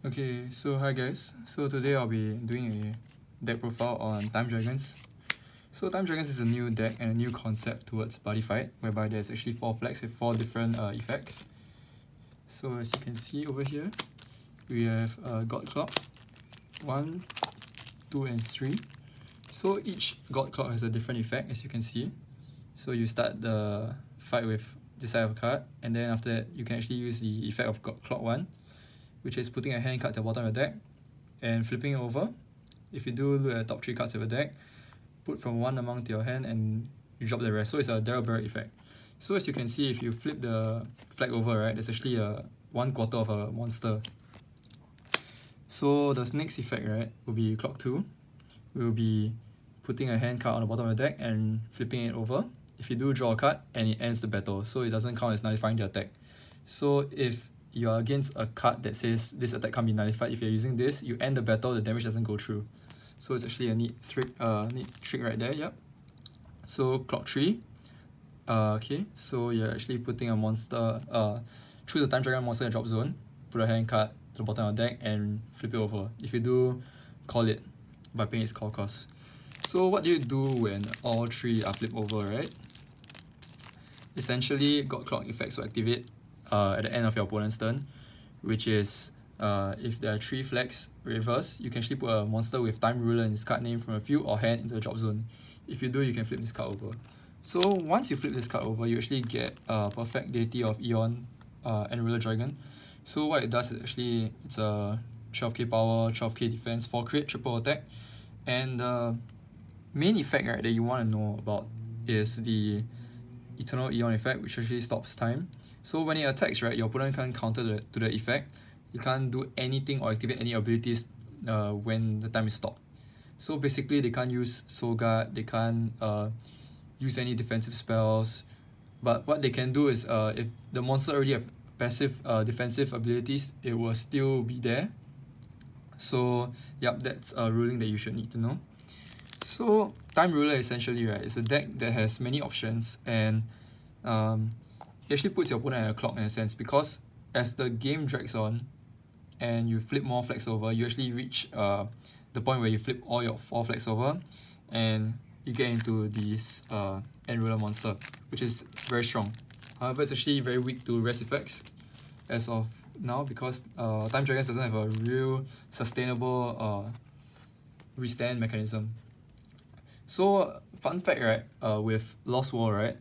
Okay, so hi guys. So today I'll be doing a deck profile on Time Dragons. So Time Dragons is a new deck and a new concept towards Buddyfight, whereby there's actually 4 flags with 4 different effects. So as you can see over here, we have God Clock, 1, 2 and 3. So each God Clock has a different effect, as you can see. So you start the fight with this side of a card, and then after that you can actually use the effect of God Clock 1, which is putting a hand card to the bottom of the deck and flipping it over. If you do look at the top 3 cards of the deck, put from one amount to your hand and you drop the rest. So it's a Daryl Barrett effect. So as you can see, if you flip the flag over, right, there's actually a 1/4 of a monster. So the next effect, right, will be Clock 2. We'll be putting a hand card on the bottom of the deck and flipping it over. If you do draw a card, and it ends the battle, so it doesn't count as nullifying the attack. So if you are against a card that says this attack can't be nullified, if you're using this, you end the battle, the damage doesn't go through. So it's actually a neat trick right there. Yep. So Clock 3. Okay, so you're actually putting a monster, choose a Time Dragon monster in the drop zone, put a hand card to the bottom of the deck and flip it over. If you do, call it by paying its call cost. So what do you do when all 3 are flipped over, right? Essentially, God Clock effects will activate at the end of your opponent's turn, which is if there are 3 flags reversed, you can actually put a monster with Time Ruler in its card name from a field or hand into the drop zone. If you do, you can flip this card over. So once you flip this card over, you actually get a perfect deity of Eon and Ruler Dragon. So what it does is actually it's a 12k power, 12k defense, 4 crit, triple attack, and the main effect, right, that you want to know about is the Eternal Eon effect, which actually stops time. So when it attacks, right, your opponent can't counter to the effect. You can't do anything or activate any abilities when the time is stopped. So basically, they can't use Soul Guard, they can't use any defensive spells. But what they can do is, if the monster already have passive defensive abilities, it will still be there. So yep, that's a ruling that you should need to know. So Time Ruler essentially, right, is a deck that has many options, and it actually puts your opponent at a clock in a sense, because as the game drags on and you flip more flags over, you actually reach the point where you flip all your 4 flags over and you get into this End Ruler monster, which is very strong. However, it's actually very weak to rest effects as of now, because Time Dragons doesn't have a real sustainable restand mechanism. So fun fact, right, with Lost War, right,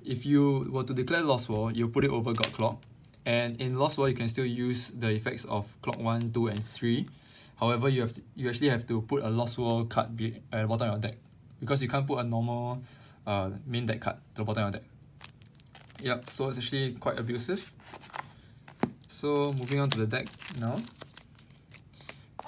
if you were to declare Lost War, you put it over God Clock, and in Lost War you can still use the effects of Clock 1, 2 and 3. However, you actually have to put a Lost War card at the bottom of your deck, because you can't put a normal main deck card to the bottom of your deck. Yep, so it's actually quite abusive. So moving on to the deck now.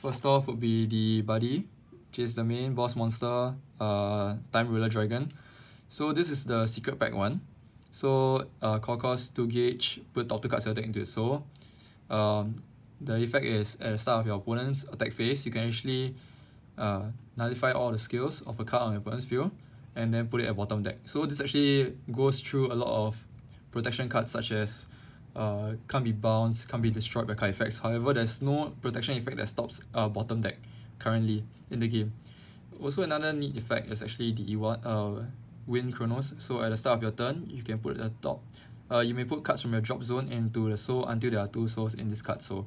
First off would be the Buddy, which is the main boss monster, Time Ruler Dragon. So this is the secret pack one. So call cost 2 gauge, put top 2 cards of your deck into its soul. The effect is at the start of your opponent's attack phase, you can actually nullify all the skills of a card on your opponent's field and then put it at bottom deck. So this actually goes through a lot of protection cards, such as can't be bounced, can't be destroyed by card effects. However, there's no protection effect that stops bottom deck currently in the game. Also, another neat effect is actually the win Kronos. So at the start of your turn, you can put at the top. You may put cards from your drop zone into the soul until there are 2 souls in this card soul.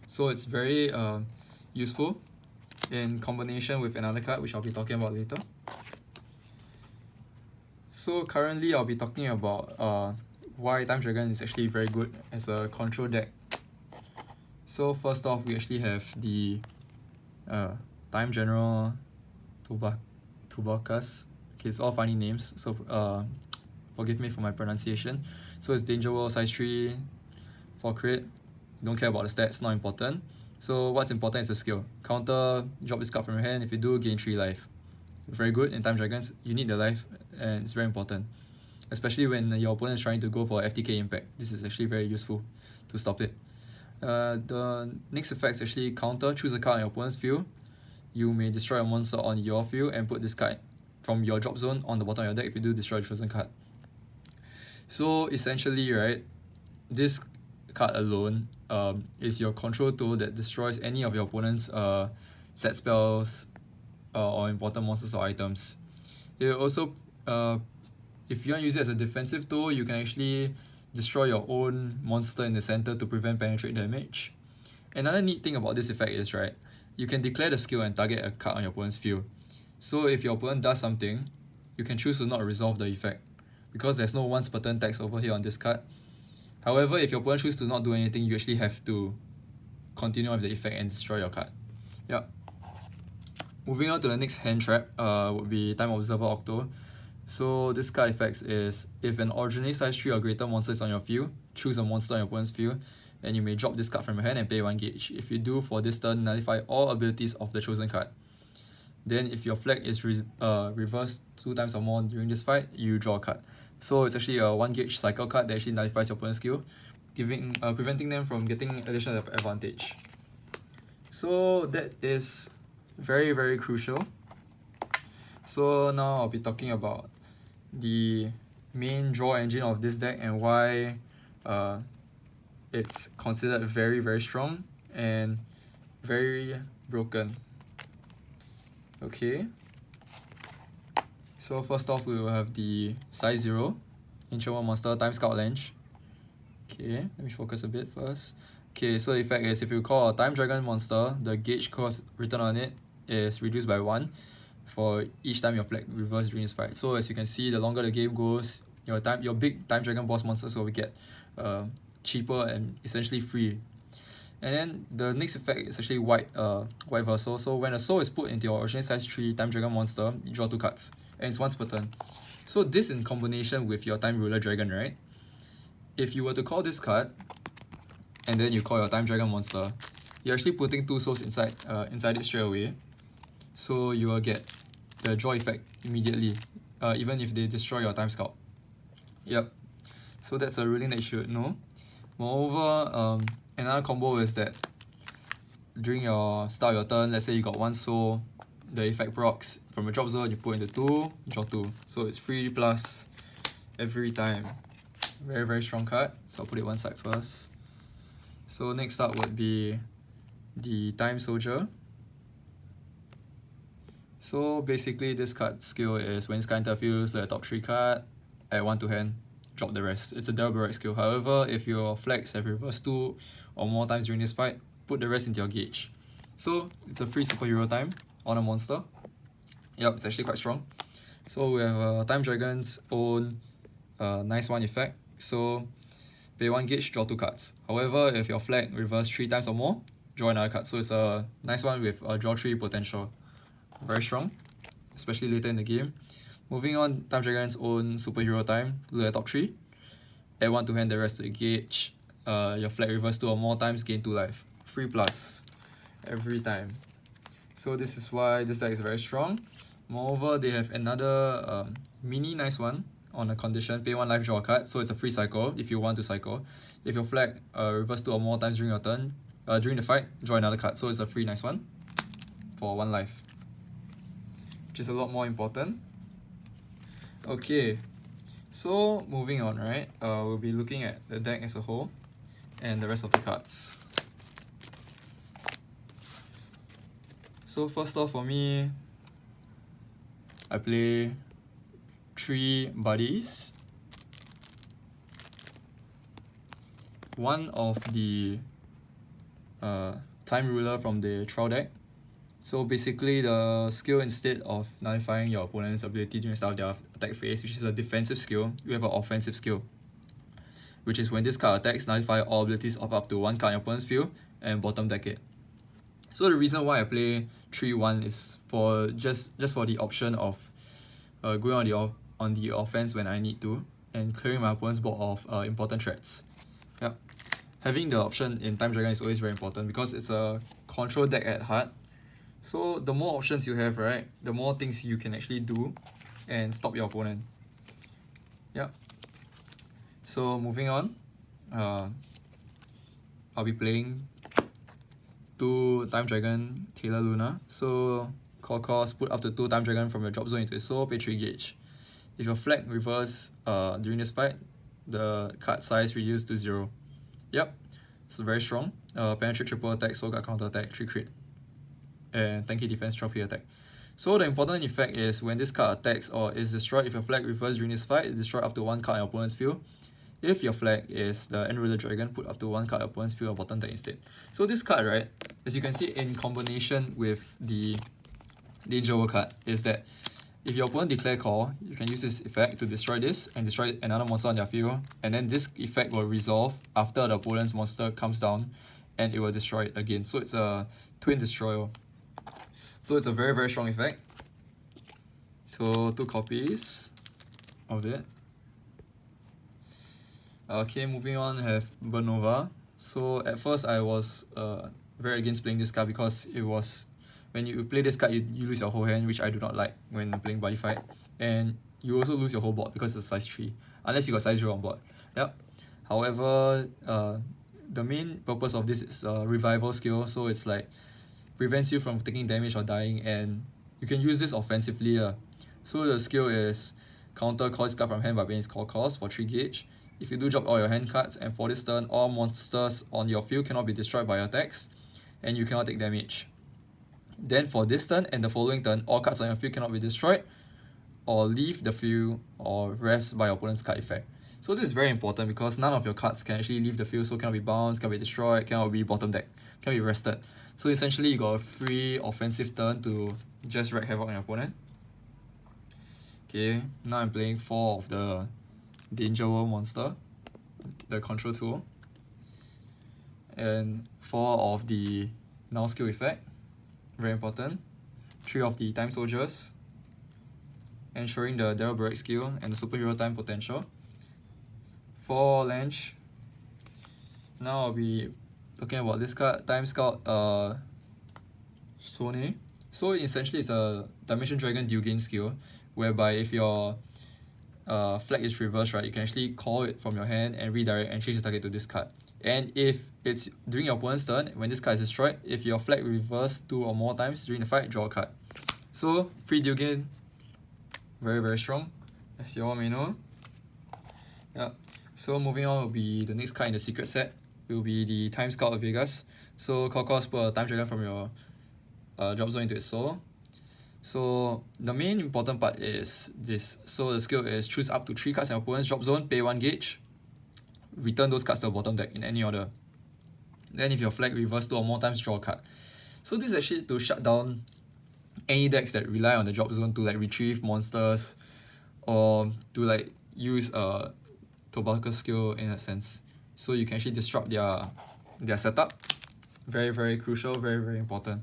So it's very useful in combination with another card, which I'll be talking about later. So currently, I'll be talking about why Time Dragon is actually very good as a control deck. So first off, we actually have the Time General Tubakas. Okay, it's all funny names, so forgive me for my pronunciation. So it's Danger World, size 3, 4 crit. You don't care about the stats, not important. So what's important is the skill. Counter, drop this card from your hand. If you do, gain 3 life. Very good in Time Dragons. You need the life, and it's very important, especially when your opponent is trying to go for FTK impact. This is actually very useful to stop it. The next effect is actually counter. Choose a card on your opponent's field. You may destroy a monster on your field and put this card from your drop zone on the bottom of your deck. If you do, destroy the chosen card. So essentially, right, this card alone is your control tool that destroys any of your opponent's set spells or important monsters or items. It also, if you want to use it as a defensive tool, you can actually destroy your own monster in the center to prevent penetrate damage. Another neat thing about this effect is, right, you can declare the skill and target a card on your opponent's field. So if your opponent does something, you can choose to not resolve the effect, because there's no once per turn text over here on this card. However, if your opponent chooses to not do anything, you actually have to continue with the effect and destroy your card. Yep. Moving on to the next hand trap would be Time Observer Octo. So this card effects is, if an originally size 3 or greater monster is on your field, choose a monster on your opponent's field, and you may drop this card from your hand and pay 1 gauge. If you do, for this turn, nullify all abilities of the chosen card. Then if your flag is reversed 2 times or more during this fight, you draw a card. So it's actually a 1 gauge cycle card that actually nullifies your opponent's skill, preventing them from getting additional advantage. So that is very, very crucial. So now I'll be talking about the main draw engine of this deck and why it's considered very, very strong and very broken. Okay, so first off, we will have the size 0 Instrument Monster Time Scout Lens. Okay, let me focus a bit first. Okay, so the effect is, if you call a Time Dragon monster, the gauge cost written on it is reduced by 1 for each time your flag reverses during this fight. So as you can see, the longer the game goes, your big Time Dragon boss monsters will get cheaper and essentially free. And then the next effect is actually white Versal. So when a soul is put into your original size 3 Time Dragon monster, you draw 2 cards, and it's once per turn. So this in combination with your Time Ruler Dragon, right? If you were to call this card, and then you call your Time Dragon monster, you're actually putting 2 souls inside it straight away. So you will get the draw effect immediately, even if they destroy your Time Scout. Yep. So that's a ruling that you should know. Moreover, another combo is that during your start of your turn, let's say you got 1 soul, the effect procs from a drop zone, you put into 2, you draw 2. So it's 3+ every time. Very, very strong card. So I'll put it one side first. So next up would be the Time Soldier. So basically this card skill is, when this card interferes, the top 3 card, add 1 to hand, drop the rest. It's a deliberate skill. However, if your flags have reversed 2 or more times during this fight, put the rest into your gauge. So it's a free superhero time on a monster. Yep, it's actually quite strong. So we have Time Dragon's own nice 1 effect. So pay 1 gauge, draw 2 cards. However, if your flag reversed 3 times or more, draw another card. So it's a nice one with a draw 3 potential. Very strong, especially later in the game. Moving on, Time Dragon's own superhero time, look at top 3. Add 1 to hand, the rest to the gauge. Your flag reversed 2 or more times, gain 2 life. 3+ every time. So this is why this deck is very strong. Moreover, they have another mini nice one on a condition, pay 1 life, draw a card. So it's a free cycle if you want to cycle. If your flag reversed 2 or more times during your turn, during the fight, draw another card. So it's a free nice one for 1 life, which is a lot more important. Okay, so moving on, right? We'll be looking at the deck as a whole and the rest of the cards. So first off, for me, I play 3 buddies. One of the Time Ruler from the trial deck. So basically, the skill, instead of nullifying your opponent's ability during the start of their attack phase, which is a defensive skill, you have an offensive skill, which is when this card attacks, nullify all abilities of up to 1 card in your opponent's field and bottom deck it. So the reason why I play 3-1 is for just for the option of going on the offense when I need to, and clearing my opponent's board of important threats. Yep. Having the option in Time Dragon is always very important because it's a control deck at heart. So the more options you have, right, the more things you can actually do and stop your opponent. Yep. So moving on, I'll be playing 2 Time Dragon Taylor Luna. So call cost, put up to 2 Time Dragon from your drop zone into a soul, pay 3 gauge. If your flag reverse during this fight, the card size reduced to 0. Yep. So very strong. Penetrate, triple attack, soul guard, counter attack, 3 crit. And tanky defense, 12 hit attack. So the important effect is when this card attacks or is destroyed, if your flag reverses during this fight, it destroys up to 1 card in your opponent's field. If your flag is the Enruler Dragon, put up to 1 card in your opponent's field or bottom deck instead. So this card, right, as you can see in combination with the Danger World card, is that if your opponent declare call, you can use this effect to destroy this and destroy another monster on their field, and then this effect will resolve after the opponent's monster comes down and it will destroy it again. So it's a twin destroyer. So it's a very, very strong effect. So 2 copies of it. Okay, moving on, I have Bernova. So at first I was very against playing this card because it was, when you play this card, you lose your whole hand, which I do not like when playing Buddyfight. And you also lose your whole board because it's size 3, unless you got size 0 on board. Yep. However, the main purpose of this is a revival skill, so it's like prevents you from taking damage or dying, and you can use this offensively. So the skill is counter call this card from hand by paying its call cost for 3 gauge. If you do drop all your hand cards, and for this turn, all monsters on your field cannot be destroyed by your attacks, and you cannot take damage. Then for this turn and the following turn, all cards on your field cannot be destroyed, or leave the field, or rest by your opponent's card effect. So this is very important because none of your cards can actually leave the field, so cannot be bounced, cannot be destroyed, cannot be bottom deck, cannot be rested. So essentially you got a free offensive turn to just wreak havoc on your opponent. Okay, now I'm playing 4 of the Danger World monster, the control tool, and 4 of the now skill effect, very important, 3 of the time soldiers, ensuring the Daryl Barrack skill and the superhero time potential, 4 Lange. Now I'll be talking about this card, Time Scout Sone. So essentially it's a Dimension Dragon deal gain skill, whereby if your flag is reversed, right, you can actually call it from your hand and redirect and change the target to this card. And if it's during your opponent's turn, when this card is destroyed, if your flag reversed 2 or more times during the fight, draw a card. So free deal gain, very, very strong, as you all may know. Yeah. So moving on will be the next card in the secret set. It will be the Time Scout of Vegas. So call cost, put a Time Dragon from your drop zone into its soul. So the main important part is this. So the skill is choose up to 3 cards in your opponent's drop zone, pay 1 gauge, return those cards to the bottom deck in any order. Then if your flag reversed 2 or more times, draw a card. So this is actually to shut down any decks that rely on the drop zone to like retrieve monsters, or to like use a tobacco skill in a sense. So you can actually disrupt their setup. Very, very crucial, very, very important.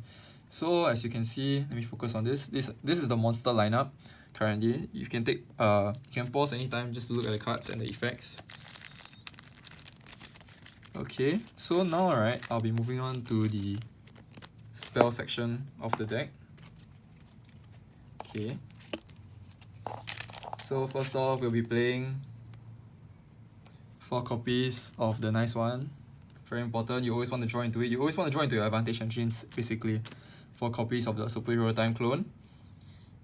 So as you can see, let me focus on this. This is the monster lineup currently. You can take you can pause anytime just to look at the cards and the effects. Okay, so now right, I'll be moving on to the spell section of the deck. Okay. So first off, we'll be playing 4 copies of the nice one. Very important, you always want to draw into it. You always want to draw into your advantage engines, basically. 4 copies of the Superhero Time clone.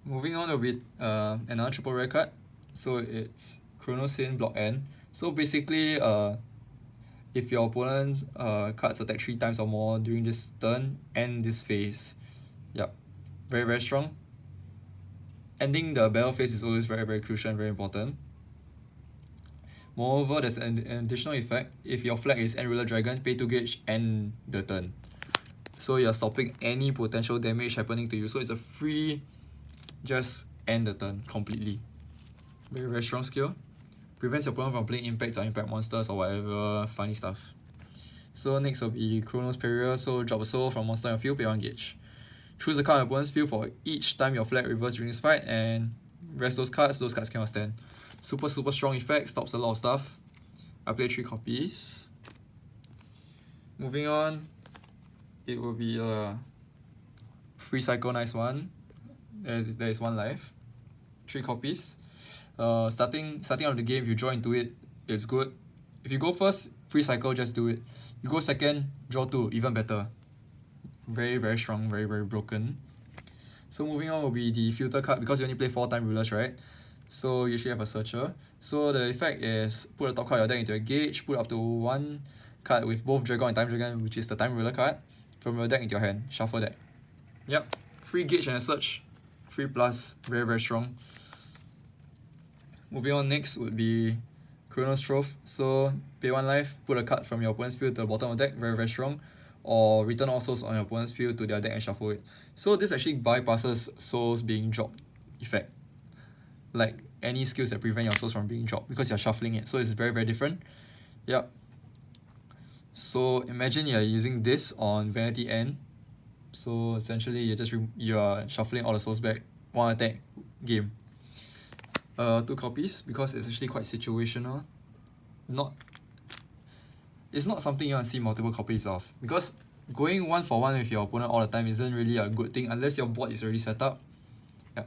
Moving on with another triple rare card. So it's Kronos Block N. So basically, if your opponent cards attack 3 times or more during this turn, end this phase. Yep, very, very strong. Ending the battle phase is always very, very crucial and very important. Moreover, there's an additional effect. If your flag is Enruler Dragon, pay 2 gauge, end the turn. So you're stopping any potential damage happening to you. So it's a free, just end the turn completely. Very, very strong skill. Prevents your opponent from playing impacts or impact monsters or whatever funny stuff. So next will be Kronos Quartet. So drop a soul from monster on your field, pay 1 gauge. Choose a card on your opponent's field for each time your flag reverses during this fight, and rest those cards cannot stand. Super, super strong effect, stops a lot of stuff. I play 3 copies. Moving on, it will be a free cycle, nice one. There is 1 life. 3 copies. Starting out of the game, if you draw into it, it's good. If you go first, free cycle, just do it. You go second, draw 2, even better. Very, very strong, very, very broken. So moving on will be the filter card, because you only play 4 time rulers, right? So you should have a searcher. So the effect is put the top card of your deck into a gauge, put up to 1 card with both Dragon and Time Dragon, which is the Time Ruler card, from your deck into your hand. Shuffle deck. Yep. Free Gauge and a Search. 3+. Very, very strong. Moving on, next would be Kronos Quartet. So pay 1 life, put a card from your opponent's field to the bottom of the deck. Very, very strong. Or return all souls on your opponent's field to their deck and shuffle it. So this actually bypasses souls being dropped effect. Like any skills that prevent your souls from being dropped because you're shuffling it. So it's very, very different. Yep. So imagine you're using this on Vanity End. So essentially you're shuffling all the souls back. 1 attack, game. 2 copies because it's actually quite situational. It's not something you want to see multiple copies of, because going 1-for-1 with your opponent all the time isn't really a good thing unless your board is already set up. Yeah.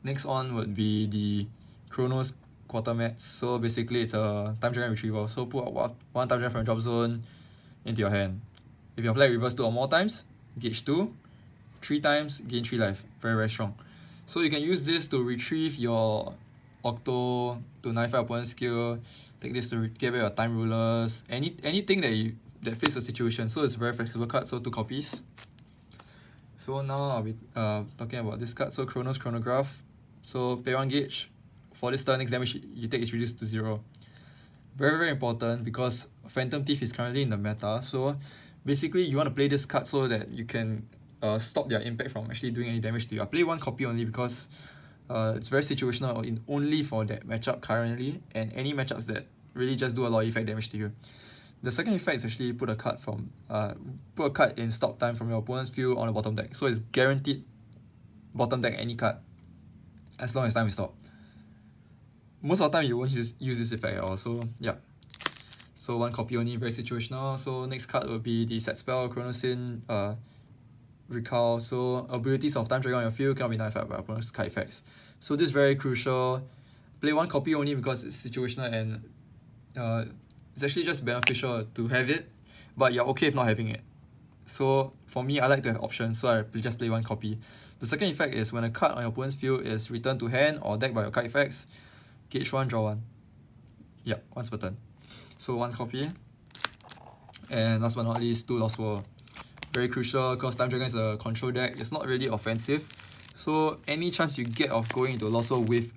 Next on would be the Kronos Quartet. So basically it's a Time Dragon retrieval. So put 1 Time Dragon from your drop zone into your hand. If your flag reverse 2 or more times, gauge 2. 3 times, gain 3 life. Very, very strong. So you can use this to retrieve your Octo, to nullify opponent's skill. Take this to get rid of your Time Rulers. Anything that fits the situation. So it's a very flexible card. So 2 copies. So now I'll be talking about this card. So Kronos Chronograph. So pay 1 gauge. For this turn, next damage you take is reduced to 0. Very, very important because Phantom Thief is currently in the meta. So basically you want to play this card so that you can stop their impact from actually doing any damage to you. I play 1 copy only because it's very situational only for that matchup currently, and any matchups that really just do a lot of effect damage to you. The second effect is actually put a card in stop time from your opponent's field on the bottom deck. So it's guaranteed bottom deck any card as long as time is stopped. Most of the time you won't use this effect at all. So yeah. So 1 copy only, very situational. So next card will be the set spell Chronosin Recall. So abilities of Time Dragon on your field cannot be nullified by opponent's card effects. So this is very crucial. Play 1 copy only because it's situational and it's actually just beneficial to have it, but you're okay if not having it. So for me, I like to have options, so I just play 1 copy. The second effect is when a card on your opponent's field is returned to hand or deck by your card effects, gauge 1, draw 1. Yep, once per turn. So 1 copy. And last but not least, 2 Lost World. Very crucial because Time Dragon is a control deck. It's not really offensive. So any chance you get of going into Lost World with